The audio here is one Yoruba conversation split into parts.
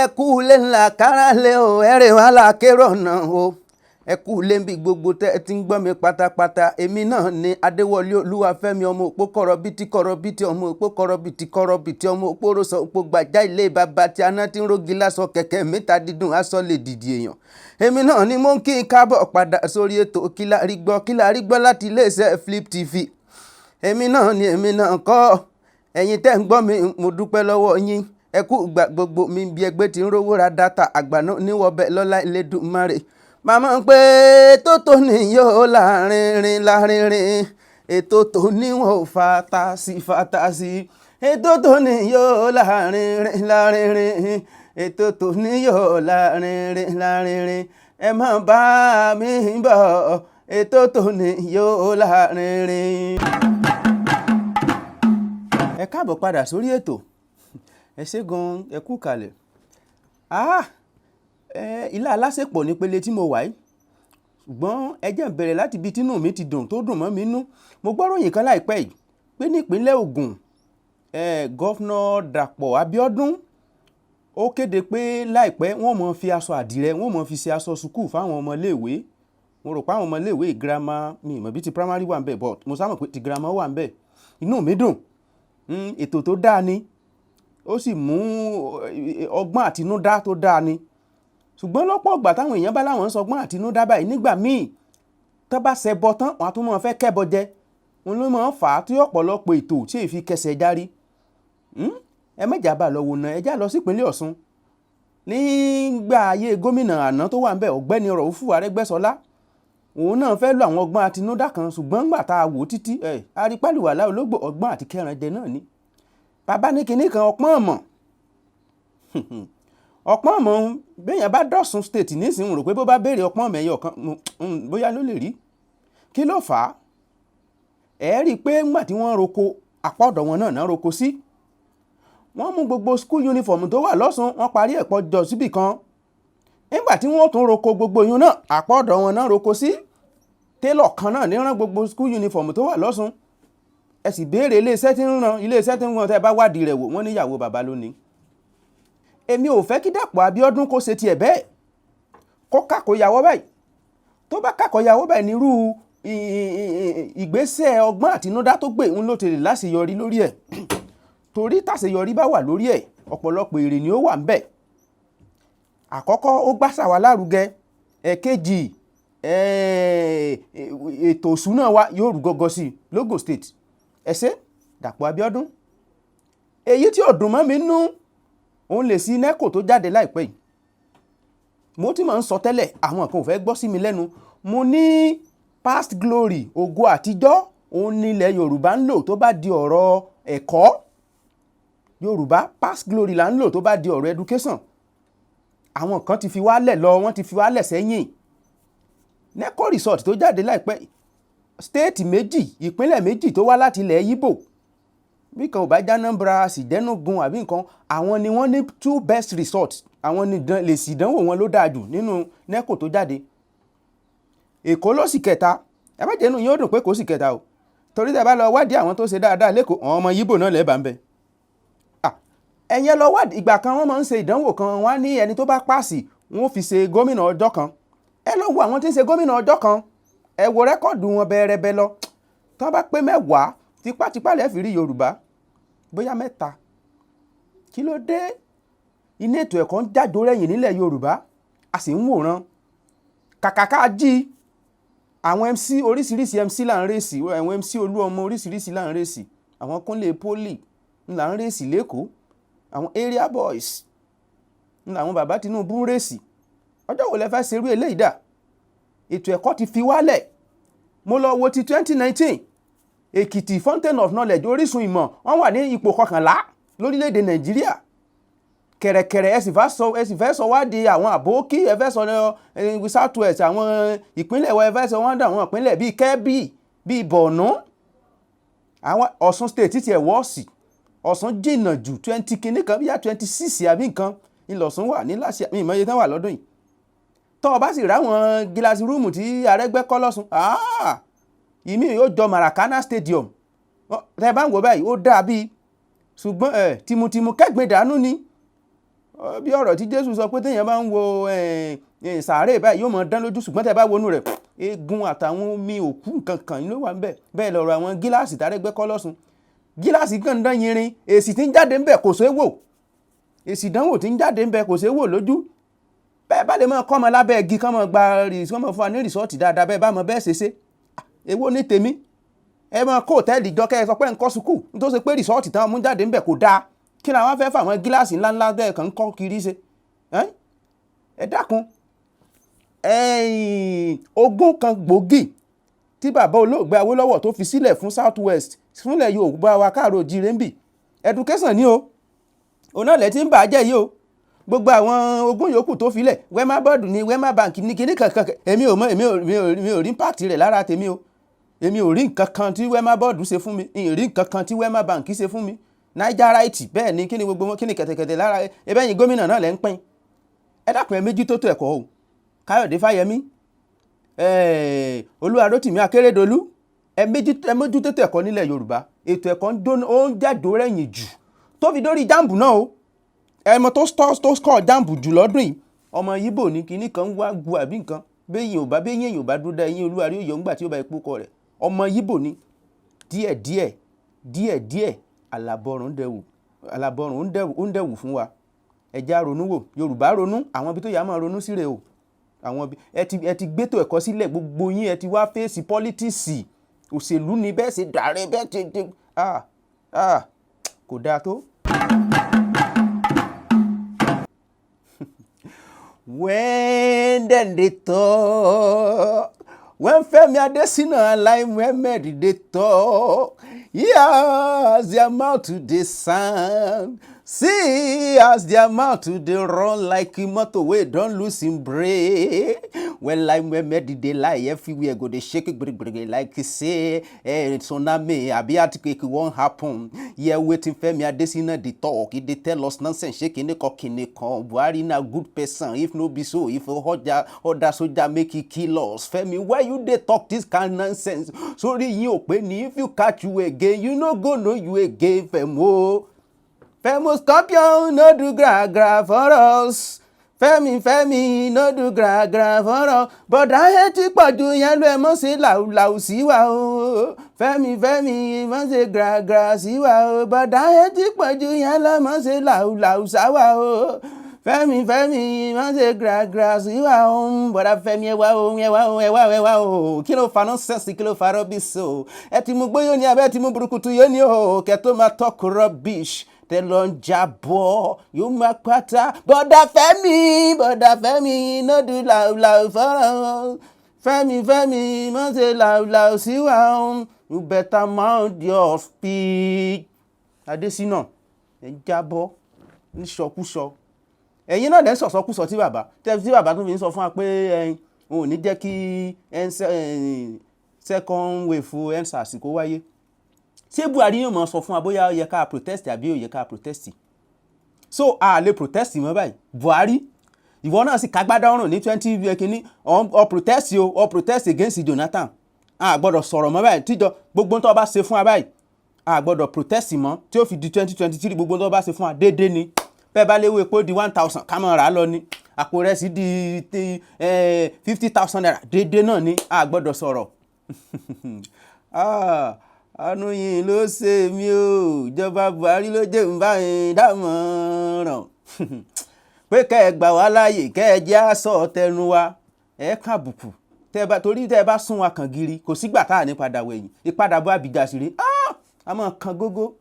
ẹ kú lé ńlá kára lé o ẹrẹ wà lákèrò náà o ẹ kú lé bí gbogbo tẹ́ ẹ ti ń gbọ́ mi pátápátá èmi náà ni Adéwọlé Olúwafẹ́mi ọmọ òpó kọ̀rọ̀bìtì ọmọ òpó kọ̀rọ̀bìtì ọmọ òpó rọ̀ṣọ̀ òpó gbàjá ilé bàbá tí aná ti ń rogi lásọ kẹ̀kẹ́ mẹ́ta dídùn aṣọ lè dìdì èèyàn èmi náà ni mo ń kí n káàbọ̀ padà sórí ètò kí la rí gbọ́ láti iléeṣẹ́ Flip TV èmi náà kọ́ ẹ̀yin tẹ́ ń gbọ́ mi mo dúpẹ́ lọ́wọ́ yín ẹ kú gbà gbogbo mi bí ẹgbẹ́ ti ń rówó ra dátà àgbàná níwọ̀bẹ lọ́lá Elédùmarè màmá ń pé ètò tó ní yóò lárinrin ètò tó níwọ̀n ò fàtàsí ètò tó ní yóò lárinrin ètò tó ní yóò lárinrin ẹ má bá mi bọ̀ ètò tó ní yóò lárinrin. Ẹ káàbọ̀ padà sórí ètò ẹ ṣé gan ẹ kú kalẹ̀ ilé alásèpọ̀ nípele tí mo wà yìí ṣùgbọ́n ẹ jẹ́ n bẹ̀rẹ̀ láti ibi tínú mi ti dùn tó dùn mọ́ mi nú mo gbọ́ ròyìn kan láìpẹ́ yìí pé nípínlẹ̀ Ògùn gọ́fúnà Dàpọ̀ Abíọ́dún ó kéde pé láìpẹ́ wọ́n mọ̀ fi aṣọ àdìrẹ wọ́n mọ̀ fi ṣe aṣọ sùkúù fáwọn ọmọléèwé mo rò pé àwọn ọmọléèwé girama mi ìmọ̀ bí ti primary wà ń bẹ̀ but mo sábà pé ti girama wà ń bẹ̀ inú mi dùn ètò tó dáa ni ó sì mú ọgbọ́n àtinúdá tó dáa ni ṣùgbọ́n lọ́pọ̀ ìgbà táwọn èèyàn bá láwọn ń sọgbọ́n àtinúdá báyìí nígbà míì tó bá ṣẹbọ tán wọn á tún máa fẹ́ kẹ́bọ jẹ wọn ló máa ń fà á tí ọ̀pọ̀lọpọ̀ ètò tí èèfi kẹsẹ̀ járí ẹ mẹ́jà bá lọ wò ná ẹ já lọ sí ìpínlẹ̀ Ọ̀ṣun nígbà ayé gómìnà àná tó wà ń bẹ̀ ọ̀gbẹ́ni Rọ̀úfù Arẹ́gbẹ́ṣọlá òun náà fẹ́ lo àwọn ọgbọ́n àtinúdá kan ṣùgbọ́n ńgbà tá a wò títí arípàlùwàlá ológbò ọgbọ́n àti kẹrànjẹ náà ni bàbá ní kinní kan ọpọ́n ọ̀mọ̀ ọpọ́n ọ̀mọ̀ béèyàn bá dọ̀sùn state nísìnyí rò pé bó bá béèrè ọpọ́n ọ̀mọ̀ ẹ̀yọ̀ kan bóyá ló lè rí kí ló fà á ẹ̀ rí i pé ńgbà tí wọ́n roko àpá ọ̀dọ̀ wọn náà roko sí wọ́n mú gbogbo school uniform tó wà lọ́sùn wọ́n parí ẹ̀pọ̀ jọ síbì kan nígbà tí wọ́n tún roko gbogbo yun náà àpá ọ̀dọ̀ wọn náà roko sí télọ̀ kan náà ní rán gbogbo school uniform tó wà lọ́sùn ẹ sì béèrè iléeṣẹ́ tí ń ran iléeṣẹ́ tí ń ran tẹ́ bá wádìí rẹ̀ wò wọ́n níyàwó bàbá lónìí èmi ò fẹ́ kí Dàpọ̀ Abíọ́dún kó ṣe tiẹ̀ bẹ́ẹ̀ kó kàkóyàwó báyìí tó bá kàkóyàwó báyìí nírú ìgbésẹ̀ ọgbọ́n àtinúdá tó gbé ń ló tèrè láṣeyọrí lórí ẹ̀ torí tàṣeyọrí bá wà lórí ẹ̀ ọ̀pọ̀lọpọ̀ èrè ni ó wà ń bẹ̀ àkọ́kọ́ ó gbàṣà wa lárugẹ ẹ̀kejì ètò òṣùnà wa yóò rú gọ́gọ́ sí l'Ógùn state ẹsẹ́ Dàpọ̀ Abíọ́dún èyí tí ò dùn mọ́ mi nú òun lè sí NECO tó jáde láìpẹ́ yìí mo ti máa ń sọ tẹ́lẹ̀ àwọn kan ò fẹ́ gbọ́ sí mi lẹ́nu mo ní past glory ògo àtijọ́ òun nílẹ̀ Yorùbá ń lò tó bá di ọ̀rọ̀ ẹ̀kọ́ Yorùbá past glory là ń lò tó bá di ọ̀rọ̀ education àwọn kan ti fi wálẹ̀ lọ wọ́n ti fi wálẹ̀ sẹ́yìn NECO result tó jáde láìpẹ́ stéètì méjì ìpínlẹ̀ méjì tó wá láti ilẹ̀ Yíbò bí kan ò bá Anambra Ìdẹ́nùgún àbí nǹkan àwọn ni wọ́n ní 2 best results àwọn ni lèsì ìdánwò wọn ló dáa jù nínú NECO tó jáde Èkó ló sì kẹta ẹ má jẹ́nu yín ó dùn pé kò sì kẹta o torí tẹ́ bá lọ wádìí àwọn tó ṣe dáadáa lẹ́kọ̀ọ́ àwọn ọmọ Yíbò náà lẹ́ẹ̀bà ń bẹ ẹ̀yẹn lọ wádìí ìgbà kan wọ́n máa ń ṣe ìdánwò kan wọ́n á ní ẹni tó bá pàṣì wọ́n fi ṣe gómìnà ọjọ́ kan ẹ lọ wo àwọn tí ń ṣe gómìnà ọjọ́ kan ẹ wo rẹ́kọ̀dù wọn bẹ́ẹ̀rẹ́bẹ́ lọ tó bá pé 10 tipátipá lẹ́ẹ̀ fi rí Yorùbá bóyá 3 kí ló dé iná ètò ẹ̀kọ́ ń jájó rẹ̀yìn nílẹ̀ Yorùbá a sì ń wòran kàkàká jí àwọn MC oríṣiríṣi MC là ń rèsì àwọn MC Olúọmọ oríṣiríṣi là ń rèsì àwọn Kúnlé Poli là ń rèsì lẹ́kọ̀ọ́ àwọn area boys làwọn bàbá Tinubu ń rèsì ọjọ́ wo lẹ fẹ́ ṣerú eléyìí dà ètò ẹ̀kọ́ ti fi wálẹ̀ mo lọ wo ti 2019 Èkìtì Fountain of Knowledge orísun ìmọ̀ wọ́n wà ní ipò 11 lórílẹ̀‐èdè Nàìjíríà kẹ̀rẹ̀kẹ̀rẹ̀ ẹ sì fẹ́ sọ wá di àwọn àbókí ẹ fẹ́ sọ South West àwọn ìpínlẹ̀ wa ẹ fẹ́ sọ wọ́n dà àwọn ìpínlẹ̀ bíi Kebbi bíi Borno àwọn Ọ̀ṣun state ti ẹ̀ wọ́ọ̀sì Ọ̀ṣun jìnnà jù 20 kìíní kan bíyà 26 àbí nǹkan ìlọ̀sùn wà ní láṣẹ mi ìmọ̀ye tán wà lọ́dún yìí tọ́ ọ bá sì ráwọn gíláàsì rúùmù tí Arẹ́gbẹ́ kọ́ lọ́sùn ìmí yóò jọ Maracana Stadium tẹ́ bá ń wò báyìí ó dáa bíi ṣùgbọ́n tìmùtìmù kẹ́gbìn dànù ni bí ọ̀rọ̀ tí Jésù sọ pé téèyàn bá ń wo sàárè báyìí yóò mọ dán lójú, ṣùgbọ́n tẹ́ bá wọnú rẹ̀ eegun àtàwọn omi òkú nǹkan kan ló wà ń bẹ̀. bẹ́ẹ̀ lọ̀rọ̀ àwọn gíláàsì tàrẹ́gbẹ́ kọ́ lọ́sùn, gíláàsì kan dán yinrin, èsì tí ń jáde ń bẹ̀ kò ṣeé wò, èsì ìdánwò tí ń jáde ń bẹ̀ kò ṣeé wò lójú. bẹ́ẹ̀ bá lè mọ kọ́ ọmọ lábẹ́ igi kọ́ mọ fún wa ní rìsọ́ọ̀tì dáadáa, bẹ́ẹ̀ bá mọ bẹ́ẹ̀ ṣe èwo ní tèmi. ẹ mọ kó òtẹ́ẹ̀lì jọ kẹ́ ẹ sọ pé nǹkan sùkúù nítorí ṣe pé rìsọ́ọ̀tì táwọn mú jáde ń bẹ̀ kò dáa, kí ni àwọn fẹ́ fà àwọn gíláàsì ńláńlá bẹ́ẹ̀ kàn ń kọ́ kiri ṣe. ẹ dákun, ogún kan gbòógì tí bàbá olóògbé Awólọ́wọ̀ tó fi sílẹ̀ fún South West fúnlẹ̀ Yorùbá wa káàró jíire ń bì, education ni o, òun náà lẹ́ ti ń bà á jẹ́ yìí o. gbogbo àwọn ogún yòókù tó filẹ̀, Wema board ni, Wema bank ní kíní kankan, èmi ò rí impact rẹ̀ lára tèmi o. èmi ò rí nǹkan kan tí Wema board ṣe fún mi, èmi ò rí nǹkan kan tí Wema bank ṣe fún mi. Nigerite bẹ́ẹ̀ ni, kí ni gbogbo wọn, kí ni kẹ̀tẹ̀kẹ̀tẹ̀ lára ẹbẹ́yìn gómìnà náà lẹ́ ń pín. ẹ dákun ẹ méjì tó tó ẹ̀kọ́ o. Káyọ̀dé Fáyẹmí, Olúwarótìmí Akérédolú, ẹ mójú tó ẹ̀kọ́ nílẹ̀ Yorùbá. ètò ẹ̀kọ́ ó ń jàdó rẹ̀yìn jù tó fi dórí jambu náà o. ẹmọ tó score jambu jù lọ́dún yìí ọmọ Yíbò ní kinní kan wá gu àbí nǹkan, béèyàn ò bá dúró dá eyín Olúwarí òyò ńgbà tí ó bá ipò kọ rẹ̀. ọmọ Yíbò ní díẹ̀díẹ̀ alábọ̀rùn ń dẹ̀wù fún wa. ẹja ronú wò, Yorùbá ronú, àwọn ibi tó yà máa ronú sí rè o. àwọn ẹ ti gbétò ẹ̀kọ́ sílẹ̀, gbogbo yín ẹ ti wá fèsì pọ́lítíìsì, òṣèlú ni bẹ́ẹ̀ ṣe dàrẹ́ bẹ́ẹ̀ ti kò dáa tó. When they talk, when Fẹ́mi Adésínà and Lai Muhammed they talk, hear their mouth to the sound, see as their mouth to the run like motor wey don lose him brake. When Lai Muhammed dey lie, everywhere go dey shake gbirigbiri like say tsunami abi earthquake wan happen. Hear wetin Fẹ́mi Adésínà dey talk, he dey tell us nonsense, shake kinikan. Buhari na good person, if no be so, if other soldier make he kill us. Fẹ́mi, why you dey talk this kind nonsense? Sorry yín ò pé ni, if you catch you again, you no go know you again, Fẹ́mi. Fẹ́mi Scorpion no do gra gra for us. Fẹ́mi no do gra gra for us. Bọ̀dá ẹ ti pọ̀jù yẹn ló ẹ mọ̀ ṣe làwùlàwù sí wa o. Fẹ́mi mọ̀ ṣe gra gra sí wa o. Bọ̀dá ẹ ti pọ̀jù yẹn ló mọ̀ ṣe làwùlàwù sá wa o. Fẹ́mi mọ̀ ṣe gra gra sí wa o. Bọ̀dá Fẹ́mi ẹ wá o. Kí ló fa nonsense, kí ló fa rubbish o. ẹ ti mú gbóyò ní abẹ́ ti mú burúkutu yóò ní o. kẹ́ tó máa talk rubbish tẹ lọ ń jábọ̀ yóò máa pátá. Bọ̀dá Fẹ́mi no do làwùlàwù fọ́rọ̀. Fẹ́mi má ṣe làwùlàwù sí wa o. You better mind your speech. Adésínà ẹ jábọ̀ ní sọkúsọ. ẹ̀yin náà lẹ́ ń sọ̀sọ́kúsọ tí bàbá tó fi ń sọ fún wa pé òun ò ní jẹ́ kí second wave EndSARS kó wáyé. ṣé Buhari yóò mọ̀ sọ fún wa bóyá ó yẹ ká protest àbí ó yẹ ká protest? So a lè protest mọ́ báyìí. Buhari ìwọ náà sì kágbádá ọ̀rùn ní 20 kìíní ọ protest against Jonathan. a gbọ́dọ̀ sọ̀rọ̀ mọ́ báyìí tíjọ gbogbo tó bá ṣe fún wa báyìí a gbọ́dọ̀ protest mọ́ tí ó fi di 2023 gbogbo tó bá ṣe fún wa déédéé ni. bẹ́ẹ̀ bá léwu epo di 1000 ká máa rà á lọ ni, àpò rẹ̀ sì di 50,000 naira déédéé náà ni. a gbọ́dọ̀ sọ̀rọ̀. àánú yìí ló ṣe mí o, ìjọba Buhari ló jẹ́ ń bá yín dámọ̀ràn pé kẹ́ ẹ gbà wá láàyè, kẹ́ ẹ jẹ́ àṣọ tẹnu wa, ẹ kàbùkù torí tẹ́ ẹ bá sún wa kàn gírí, kò sígbà tá à ní padà wẹ̀yìn. ìpadàbọ̀ Àbíjà sí rí a máa kan gógó,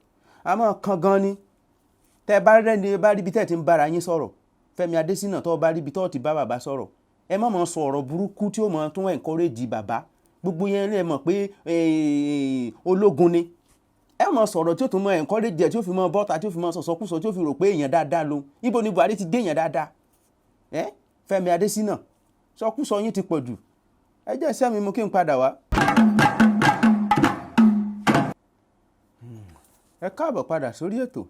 a máa kan gan ni. tẹ́ ẹ bá rẹ́ni bá ríbi tẹ́ ẹ ti ń bára yín sọ̀rọ̀, Fẹ́mi Adésínà tó bá ríbi tó ti bá bàbá sọ̀rọ̀, ẹ má máa sọ ọ̀rọ̀ burúkú tí ó máa tún encourage bàbá. gbogbo yẹn lè mọ̀ pé ológun ni. ẹ mọ̀ sọ̀rọ̀ tí ó tún mọ encourage ẹ̀ tí ó fi mọ bọ́ta tí ó fi mọ sọ̀sọ́kúsọ tí ó fi rò pé èèyàn dáadáa ló. ibo ni Buhari ti dé èèyàn dáadáa? Fẹ́mi Adésínà sọkúsọ yín ti pọ̀ jù. ẹ jẹ́ iṣẹ́ mi mú kí n padà wá. ẹ káàbọ̀ padà sórí ètò.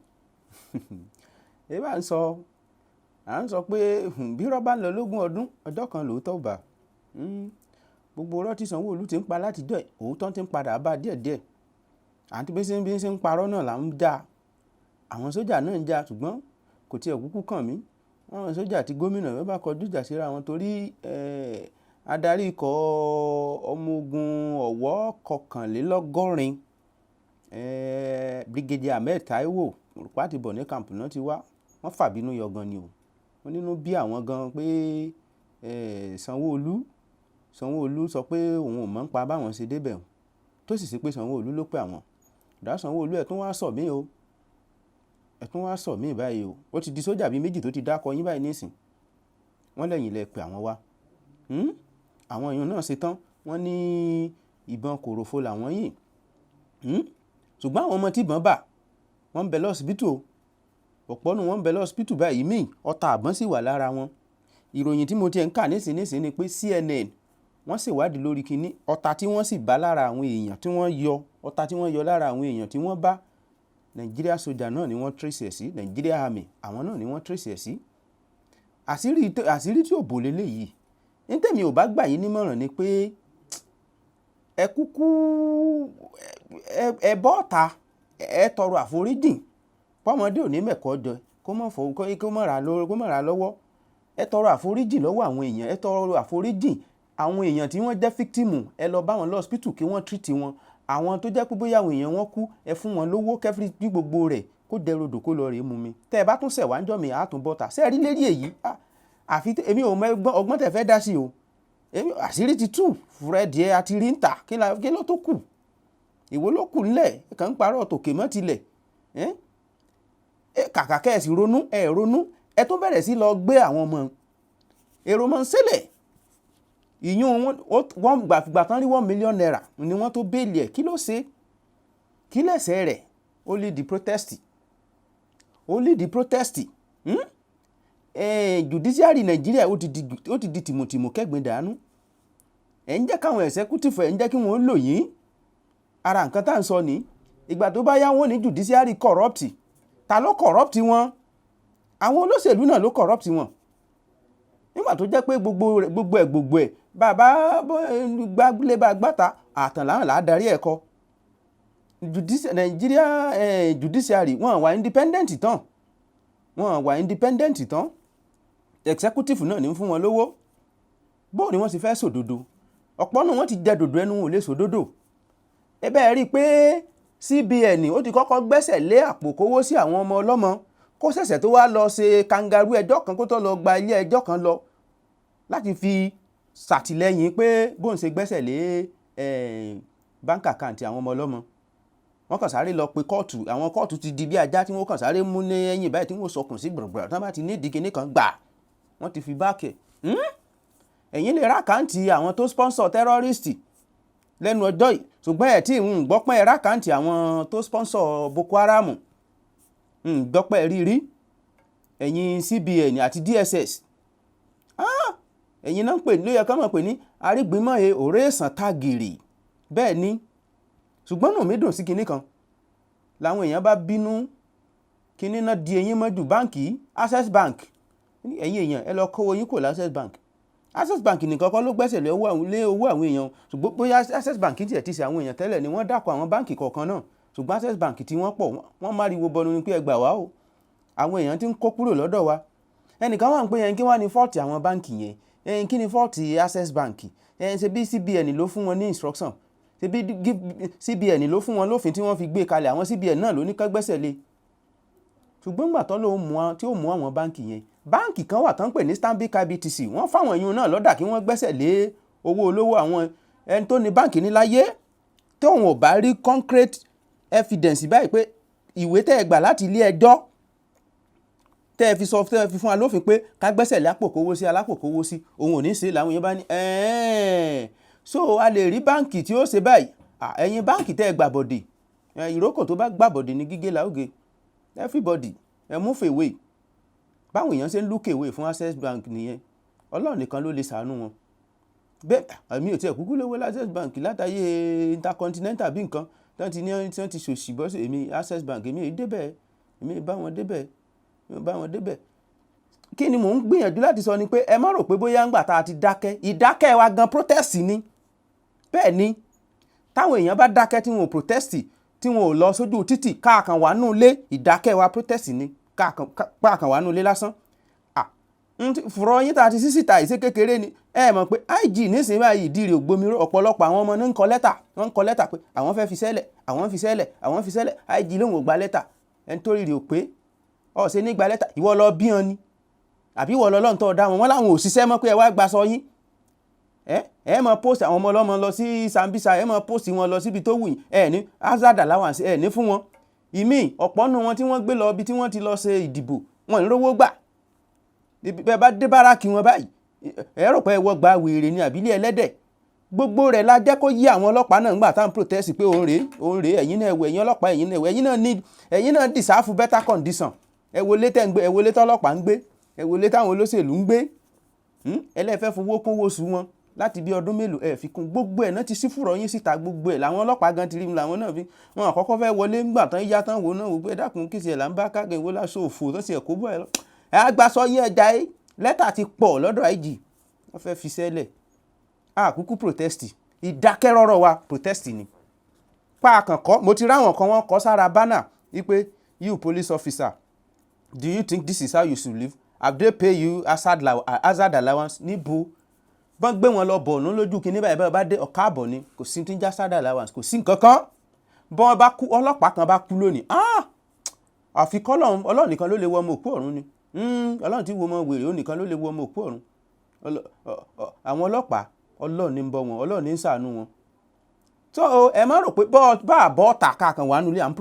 ẹ bá ń sọ pé bí rọ́bà ń lọ lógún ọdún ọjọ́ kan lóòótọ́ bá. gbogbo ọ̀rọ̀ tí Sanwó-Olú ti ń pa látijọ́ òótọ́ ti ń padà bá díẹ̀díẹ̀. àti bí ṣe ń parọ́ náà là ń já, àwọn sójà náà ń já, ṣùgbọ́n kò tiẹ̀ kúkú kàn mí. àwọn sójà àti gómìnà wọ́n bá kọjú ìjà síra wọn torí adarí ikọ̀ ọmọ ogun ọ̀wọ́ 1,180 Brigadier Ahmed Taiwo pàtì bọ̀ ní camp náà ti wá, wọ́n fàbínú yọ gan ni o. wọ́n nínú bí àwọn gan pé Sanwó-Olú sọ pé òun ò mọ̀ ń pa báwọn ṣe débẹ̀ tó sì sí pé Sanwó-Olú ló pè àwọn. Ọ̀dà Sanwó-Olú ẹ̀ tún wá sọ mí o, ẹ̀ tún wá sọ mí báyìí o. ó ti di sójà bíi méjì tó ti dákọ yín báyìí nísìn. wọ́n lẹ́yìn lẹ pè àwọn wá. àwọn èèyàn náà ṣe tán wọ́n ní ìbọn kòròfo làwọn yìí. ṣùgbọ́n àwọn ọmọ tí ìbọn bà wọ́n ń bẹ lọ́sibítù o. ọ̀pọ̀ nù wọ́n ń bẹ lọ́sibítù báyìí míì ọta àbọ̀n sì wà lára wọn. ìròyìn tí mo ti ń kà nísìn ni pé CNN wọ́n ṣèwádìí lórí kinní ọta tí wọ́n sì bá lára àwọn èèyàn tí wọ́n yọ ọta tí wọ́n yọ lára àwọn èèyàn tí wọ́n bá Nigeria sójà náà ni wọ́n trace ẹ̀ sí, Nigeria Army àwọn náà ni wọ́n trace ẹ̀ sí. àṣírí tí ò bò lélẹ̀ yìí ní tèmi ò bá gbà yín nímọ̀ràn ni pé ẹ kúkú ẹ bọ́ ọ̀ta ẹ tọrọ àforíjìn pọ́mọdé ò ní mẹ́kọ́ jọ kó mọ̀ ra lọ́wọ́. ẹ tọrọ àforíjìn lọ́wọ́ àwọn èèyàn, ẹ tọrọ àforíjìn àwọn èèyàn tí wọ́n jẹ́ fíktìmù, ẹ lọ bá wọn lọ hospital kí wọ́n treat wọn. àwọn tó jẹ́ pé bóyá àwọn èèyàn wọn kú ẹ fún wọn lówó kẹfìrí bí gbogbo rẹ̀ kó dẹrodò kó lọ rèé mu mi. tẹ́ ẹ bá tún ṣẹ̀wá ń jọ mi àtún bọ́ta ṣé ẹ rí lérí èyí àfi èmi ò mọ ọgbọ́n tẹ́ fẹ́ dá sí o. àṣírí ti tú fúrẹ́dì ẹ àti rí ń tà kí ló tó kù. ìwọ ló kù ńlẹ̀ kàn ń parọ́ tòkè mọ́ tilẹ̀. kàkà kẹ́ ẹ sì ronú ẹ tó bẹ̀rẹ̀ sí lọ gbé àwọn ọmọ èrò mọ́ ń ṣẹlẹ̀. ìyún wọn gbà tán rí 1 million naira ni wọ́n tó béèlì ẹ̀. kí ló ṣe? kí lẹ́sẹ̀ rẹ̀? ó lead the protest. judiciary Nàìjíríà ó ti di tìmùtìmù kẹ́gbìn dànù. ẹ̀ ń jẹ́ káwọn executive ẹ̀ ń jẹ́ kí wọ́n lò yín. ara nǹkan tá à ń sọ ní ìgbà tó bá yá wọn ní judiciary corrupt. ta ló corrupt wọn? àwọn olóṣèlú náà ló corrupt wọn. nígbà tó jẹ́ pé gbogbo ẹ̀ bàbá gbágbélé bá gbàtà àtànláhàn là á darí ẹ̀kọ́. Nigeria judiciary wọ́n wà independent tán. executive náà ní fún wọn lówó. bóò ni wọ́n sì fẹ́ sòdodo. ọ̀pọ̀ náà wọ́n ti jẹ dòdò ẹnu wọn ò lè sòdodo. ẹbẹ́ rí i pé CBN ó ti kọ́kọ́ gbẹ́sẹ̀ lé àpò kówó sí àwọn ọmọ ọlọ́mọ kó ṣẹ̀ṣẹ̀ tó wá lọ ṣe kangaroo ẹjọ́ kan kó tó lọ gba ilé ẹjọ́ kan lọ láti fi ṣàtìlẹ́yìn pé bóun ṣe gbẹ́sẹ̀ lé bank account àwọn ọmọ ọlọ́mọ. wọ́n kàn sáré lọ pe kóòtù, àwọn kóòtù ti di bí ajá tí wọ́n kàn sáré mú ní ẹ̀yìn báyìí tí wọ́n sọkùn sí gbọ̀rọ̀gbọ̀rọ̀ tán bá ti ní ìdíkiní kan gbà wọ́n ti fi báàkì. ẹ̀yin lè ra àkáǹtì àwọn tó sponsor terrorist lẹ́nu ọjọ́ yìí ṣùgbọ́n ẹ̀ tí ń gbọ́ pé ẹ ra àkáǹtì àwọn tó sponsor Boko Haram gbọ́pẹ́ rírí. ẹ̀yin CBN àti DSS ẹ̀yin náà ń pè ló yẹ ká mọ̀ pé ní arígbìmọ̀ òré èsàn tàgìrì. bẹ́ẹ̀ ni ṣùgbọ́n náà mi dùn sí kinní kan làwọn èèyàn bá bínú kinní náà di eyín mọ́jú báǹkì Access Bank. ẹ̀yin èèyàn ẹ lọ kówó yín kò lá Access Bank nìkan kọ́ ló gbẹ́sẹ̀ lé owó àwọn èèyàn ṣùgbọ́n bóyá Access Bank tiẹ̀ ti ṣe àwọn èèyàn tẹ́lẹ̀ ni wọ́n dàpọ̀ àwọn báǹkì kọ̀ọ̀kan náà ṣùgbọ́n Access Bank tí wọ́n pọ̀ wọ́n máriwo bọnu ni pé ẹ gbà wá o àwọn èèyàn ti ń kó kúrò lọ́dọ̀ wa. ẹnìkan wà ń pè yẹn kí wá ní fọ́ọ̀tì àwọn báǹkì yẹn kí ni fọ́ọ̀tì Access Bank ṣe bí CBN ló fún wọn ní instruction ṣe bí CBN ló fún wọn lófin tí wọ́n fi gbé kalẹ̀ àwọn CBN náà ló ní ká gbẹ́sẹ̀ lé. ṣùgbọ́n gbà tán tí ó mú àwọn báǹkì yẹn báǹkì kan wà tán pè ní Stanbic IBTC wọ́n fáwọn èèyàn náà lọ́dà kí wọ́n gbẹ́sẹ̀ lé owó olówó àwọn ẹni tó ní báǹkì ní láyé tóun ò bá rí concrete evidence báyìí pé ìwé tẹ́ ẹ gbà láti ilé ẹjọ́ tẹ́ ẹ fi fún alófin pé ká gbẹ́sẹ̀ lé alápòkówó sí òun ò ní ṣe làwọn èèyàn bá ní so a lè rí báǹkì tí ó ṣe báyìí ẹ̀yin báǹkì tẹ́ ẹ gbàbọ̀dè ìrókò tó bá gbàbọ̀dè ní gígé làóge everybody ẹ move away. báwọn èèyàn ṣe ń look away fún Access Bank nìyẹn Ọlọ́run nìkan ló lè ṣàánú wọn. bẹ́ẹ̀ àmì ò tiẹ̀ kúkú lówó Access Bank látàyè Intercontinental bí nǹkan tí wọ́n ti ṣòṣì bọ́ sí èmi Access Bank èmi èyí bá wọn débẹ̀. kí ni mò ń gbìyànjú láti sọ ni pé ẹ má rò pé bóyá ń gbà tá a ti dákẹ́ ìdákẹ́ wa gan protest ni. bẹ́ẹ̀ ni táwọn èèyàn bá dákẹ́ tí wọn ò protest tí wọn ò lọ sójú títì káàkàn wà nù lé ìdákẹ́ wa protest ni káàkàn wà nù lé lásán. fùrọ̀ yín tá a ti sí síta ìṣe kékeré ni ẹ mọ̀ pé IG nísìnyí báyìí ìdí rẹ̀ ògbómiró ọ̀pọ̀lọpọ̀ àwọn ọmọ náà ń kọ lẹ́tà wọ́n ń kọ lẹ́tà pé àwọn fẹ́ fi sẹ́lẹ̀ àwọn fi sẹ́lẹ̀ àwọn fi sẹ́lẹ̀ IG lóun ò gba lẹ́tà ẹni tó rí rè ò pé ọ̀sẹ̀ ní gba lẹ́tà ìwọ lọ bí wọn ni àbí ìwọ lọ lọ́n tó dá wọn láwọn ò ṣiṣẹ́ mọ́ pé ẹ wá gba sọ yín ẹ mọ post àwọn ọmọ ọlọ́mọ lọ sí Sambisa ẹ mọ post wọn lọ síbi tó wù yín ẹ ní hazard allowance ẹ ní fún wọn ìmíì ọ̀pọ̀ nù wọn tí wọ́n gbé lọ ibi tí wọ́n ti lọ ṣe ìdìbò wọn ní rówó gbà bẹ́ẹ̀ bá dé báràkì wọn báyìí ẹ rò pé ẹ wọ gba wèrè ní àbílẹ̀ ẹlẹ́dẹ̀ gbogbo rẹ̀ la jẹ́ kó yí àwọn ọlọ́pàá náà ńgbà táwọn protest pé òun rèé ẹ̀yin náà ẹ̀yin ọlọ́pàá ẹ̀yin náà ẹ̀yin náà deserve better condition ẹ wo lé tẹ́ ń gbé ẹ wo lé tọ́lọ́pàá ń gbé ẹ wo lé táwọn olóṣèlú ń gbé ẹlẹ́fẹ́ fowó kówó su wọn láti bí ọdún mélòó ẹ fi kún gbogbo ẹ̀ náà ti sí fùrọ̀ yín síta gbogbo ẹ̀ làwọn ọlọ́pàá gan ti rí làwọn náà fi wọn àkọ́kọ́ fẹ́ wọlé ńgbà tán yá tán wò náà wò pé dákun kìí ṣe là ń bá káàkiri wọlé aṣọ òfò tó ti ẹ̀ kó bọ̀ ẹ lọ ẹ agbásọ yín ẹja ẹ lẹ́tà ti pọ̀ lọ́dọ̀ IG wọ́n fẹ́ fi sẹ́lẹ̀ àkúkú protest ìdákẹ́rọ́rọ́ wa protest ni pàákànkọ́ mo ti ráwọn kan wọ́n kọ́ sára bánà wípé you police officer do you think this is how you should live have they pay you hazard allowance níbo bọ́n gbé wọn lọ bọ̀ọ̀nù lójú kí ní báyìí bá dé ọ̀ká àbọ̀ ni kò sí tí ń já hazard allowance kò sí nǹkan kan bọ́n bá kú ọlọ́pàá kan bá kú lónìí àfi kọ́ Ọlọ́run nìkan ló lè wọ ọmọ òkú ọ̀run ni Ọlọ́run tí wo ọmọ wèrè ó nìkan ló lè wọ ọmọ òkú ọ̀run àwọn ọlọ́pàá Ọlọ́run ní ń bọ́ wọn Ọlọ́run ní ń ṣàánú wọn tó ẹ má rò pé bá àbọ̀ ọ̀tà káàkan wà nílé à ń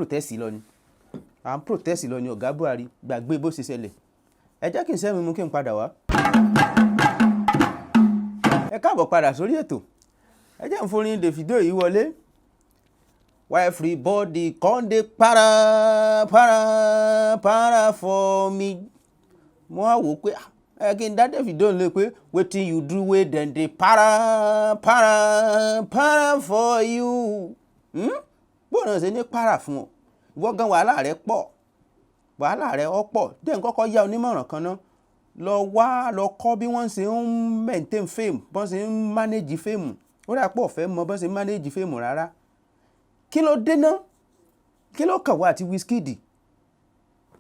protest lọ ni ọ̀gá Buhari gbàgbé bó ṣe ṣẹlẹ̀ ẹ jẹ́ kí n sẹ́mi mú kí n padà wá ẹ káàbọ̀ padà sórí ètò ẹ jẹ́ n forin Davido yìí wọlé why everybody come dey para for me mo wá wò pé ẹ kí n dá Davido lé pé wetin you do wey dem dey para for you bóun náà ṣe ní para fún ọ ìwọ gan wàhálà rẹ pọ̀ dẹ́n kọ́kọ́ yá onímọ̀ràn kan náà lọ kọ́ bí wọ́n ṣe ń maintain fame bọ́n ṣe ń manage fame ó dà pọ̀ fẹ́ mọ bọ́n ṣe ń manage fame rárá kí ló dé náà kí ló kàn wá àti Wizkid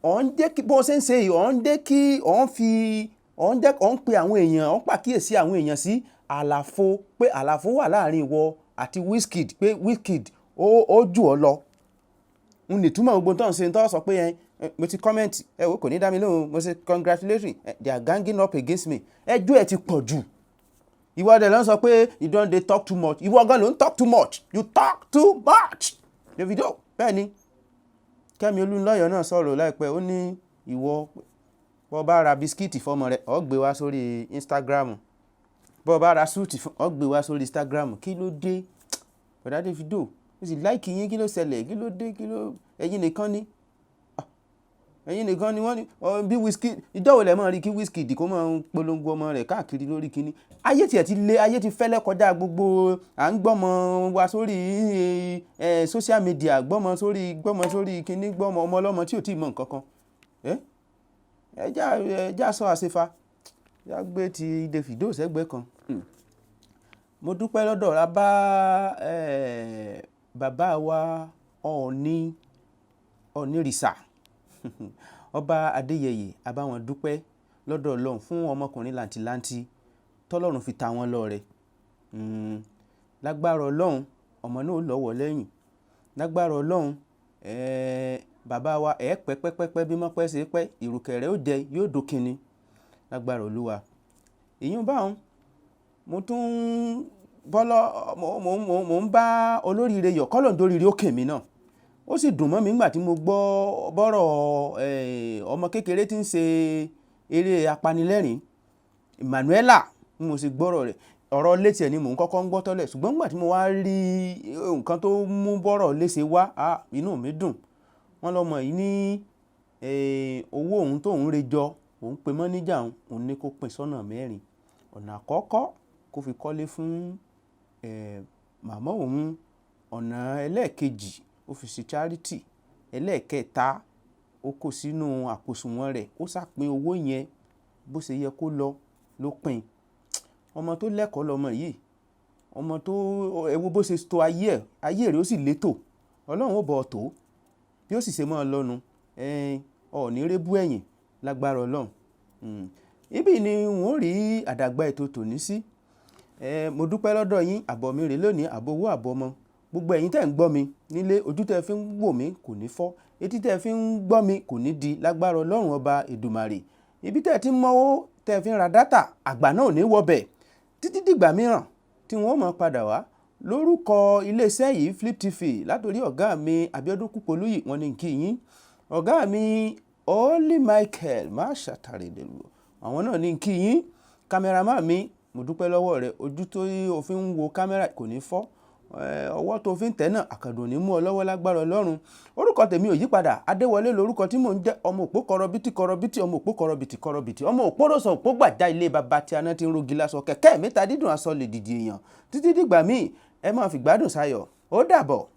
ọ̀n jẹ́ kí bó ṣe ń ṣe ọ̀n jẹ́ kí ọ̀n pe àwọn èèyàn ọ̀n pàkíyèsí àwọn èèyàn sí àlàfo pé àlàfo wà láàrin ìwọ àti Wizkid pé Wizkid ó jù ọ lọ n ní túmọ̀ gbogbo tó ń ṣe tó sọ pé mo ti comment ẹ wo kò ní dá mi lóhùn mo ṣe congratulatory they are ganging up against me ẹjọ́ ẹ ti pọ̀ jù ìwọ dẹ̀ ló ń sọ pé you don dey talk too much ìwọ gan ló ń talk too much you talk too much Davido bẹ́ẹ̀ ni Kẹ́mi Olúnlọ́yọ̀ náà sọ̀rọ̀ láìpẹ́ ó ní ìwọ bó bá ra bisikíìtì fọmọ rẹ ó gbé wá sórí Instagram bó bá ra súùtì ó gbé wá sórí Instagram kí ló dé bọ̀dá Davido ó sì láìkì yín kí ló ṣẹlẹ̀ kí ló dé ẹ̀yin nìkan ni wọ́n ní bí Wizkid ìjọ́wò lẹ̀ máa rí kí Wizkid kó máa ń polongo ọmọ rẹ̀ káàkiri lórí kíní ayé tiẹ̀ ti lé ayé ti fẹ́lẹ́ kọjá gbogbo à ń gbọ́mọ wa sórí social media gbọ́mọ sórí kíní gbọ́mọ ọmọ ọlọ́mọ tí ò tí ì mọ nǹkan kan ẹjá sọ àṣefà yá gbé ti Davido sẹ́gbẹ́ kan mo dúpẹ́ lọ́dọ̀ ra bá bàbá wa Ọ̀nìrìṣà ọba Adéyẹyè abáwọn dúpẹ́ lọ́dọ̀ Ọlọ́run fún ọmọkùnrin làǹtìlanti tọ́lọ́run fi ta wọn lọ́rẹ lágbára Ọlọ́run ọmọ náà lọ́wọ́ lẹ́yìn lágbára Ọlọ́run bàbá wa pẹ́pẹ́pẹ́pẹ́ bí mọ́pẹ́ ṣe pẹ́ ìrùkẹ̀rẹ̀ ó jẹ yóò dókinni lágbára Olúwa èyí ń bá wọn mo tún mo ń bá olóríire yọ̀ kọ́lọ̀ ń dóríire ó kèmí náà ó sì dùn mọ́ mi nígbà tí mo gbọ́ bọ́rọ̀ ọmọ kékeré tí ń ṣe eré apanilẹ́rìn Emmanuela mo sì gbọ́rọ̀ rẹ̀ ọ̀rọ̀ létí ẹ̀ ni mò ń kọ́kọ́ ń gbọ́ tọ́lẹ̀ ṣùgbọ́n nígbà tí mo wá rí nǹkan tó mú bọ́rọ̀ léṣe wá inú mi dùn wọ́n lọ́mọ yìí ní owó òun tóun re jọ òun pe mọ́níjà òun ní kó pín sọ́nà mẹ́rin ọ̀nà àkọ́kọ́ kó fi kọ́lé fún màmá òun ọ̀nà ẹlẹ́ẹ̀kejì ó fi ṣe charity ẹlẹ́ẹ̀kẹta ó kó sínú àpòsùnwọ̀n rẹ̀ ó ṣàpín owó yẹn bó ṣe yẹ kó lọ ló pín ọmọ tó lẹ́kọ̀ọ́ lọmọ yìí ọmọ tó ẹwọ bó ṣe tó ayé rẹ̀ ó sì létò Ọlọ́run ó bọ̀ tó bí ó sì ṣe máa lọ́nu ọ̀ọ́nì rébú ẹ̀yìn lágbára Ọlọ́run Ibí ni wọ́n rí àdàgbà ètò tòní sí. Mo dúpẹ́ lọ́dọ̀ yín, àbọ̀ mi rè lónìí, àbọ̀ owó àbọ̀ ọmọ. Gbogbo ẹ̀yin tẹ́ ń gbọ́ mi nílé, ojú tẹ́ fi ń wò mí kò ní fọ́, etí tẹ́ fi ń gbọ́ mi kò ní di lágbára Ọlọ́run ọba Èdùmàrè. Ibi tẹ́ ti ń mọ́wọ́ tẹ́ fi ń ra dátà, àgbà náà ò ní wọbẹ̀. Títí dìgbà mìíràn tí wọ́n máa padà wá lórúkọ iléeṣẹ́ yìí Flip TV látòrí ọ̀gá mi Abíọ́dún Kúpolúyì, wọ́n ní kí yín. Ọ̀gá mi Holy Michael má ṣàtàrèdèlú, àwọn náà ní kí yín. Kámẹ́rámà mi, mo dúpẹ́ lọ́wọ́ rẹ, ojú tó o fi ń wo kámẹ́rà kò ní fọ́, ọwọ́ tó fi ń tẹ̀ náà àkàndùn ní mú ọ lọ́wọ́ lágbára Ọlọ́run. Orúkọ tèmi ò yípadà, Adéwọlé lórúkọ tí mò ń jẹ́, ọmọ òpó kọrọbìtì kọrọbìtì, ọmọ òpó kọrọbìtì kọrọbìtì, ọmọ òpó rọ̀sọ̀ òpó gbàjá ilé baba tí aná ti ń rogi lásọ, kẹ̀kẹ́ mẹ́ta dídùn aṣọ lè dìdì èèyàn. Títí dìgbà míì, ẹ máa fi gbádùn sáyọ̀, ó dàbọ̀.